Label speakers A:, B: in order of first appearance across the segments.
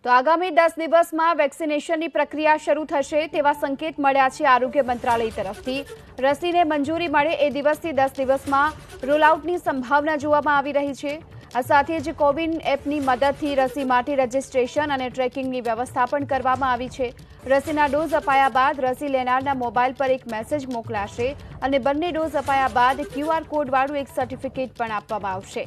A: તો આગામી 10 દિવસમાં વેક્સિનેશનની પ્રક્રિયા શરૂ થશે તેવા સંકેત મળ્યા છે આરોગ્ય મંત્રાલય તરફથી। રસીને મંજૂરી મળે એ દિવસથી 10 દિવસમાં રોલઆઉટની સંભાવના જોવામાં આવી રહી છે। આ સાથે જ કોવિન એપની મદદથી રસી માટે રજીસ્ટ્રેશન અને ટ્રેકિંગની વ્યવસ્થા પણ કરવામાં આવી છે। રસીના ડોઝ અપાયા બાદ રસી લેનારના મોબાઈલ પર એક મેસેજ મોકલાશે અને બંને ડોઝ અપાયા બાદ QR કોડવાળું એક સર્ટિફિકેટ પણ આપવામાં આવશે।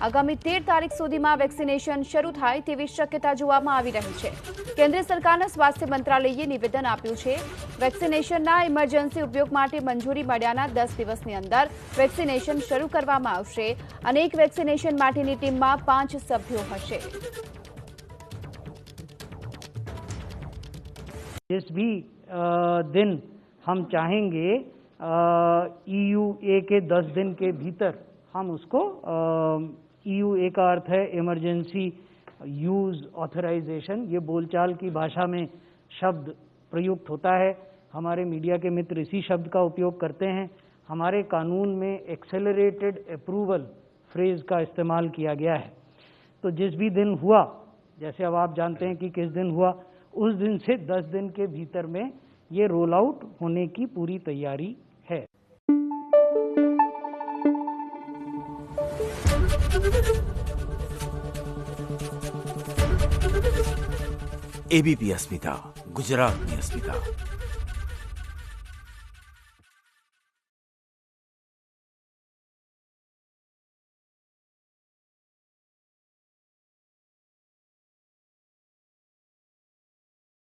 A: આગામી 13 તારીખ સુધીમાં વેક્સિનેશન શરૂ થાય તેવી શક્યતા જોવામાં આવી રહી છે। કેન્દ્ર સરકારના સ્વાસ્થ્ય મંત્રાલયે નિવેદન આપ્યું છે, વેક્સિનેશનના ઇમરજન્સી ઉપયોગ માટે મંજૂરી મળ્યાના 10 દિવસની અંદર વેક્સિનેશન શરૂ કરવામાં આવશે અને એક વેક્સિનેશન માટેની ટીમમાં 5 સભ્યો હશે।
B: जिस भी दिन हम चाहेंगे EUA के 10 दिन के भीतर हम उसको EUA का अर्थ है इमरजेंसी यूज ऑथराइजेशन। ये बोलचाल की भाषा में शब्द प्रयुक्त होता है। हमारे मीडिया के मित्र इसी शब्द का उपयोग करते हैं। हमारे कानून में एक्सेलरेटेड अप्रूवल फ्रेज का इस्तेमाल किया गया है। तो जिस भी दिन हुआ, जैसे अब आप जानते हैं कि किस दिन हुआ, उस दिन से 10 दिन के भीतर में ये रोल आउट होने की पूरी तैयारी है।
C: एबीपी अस्मिता, गुजरात में अस्मिता।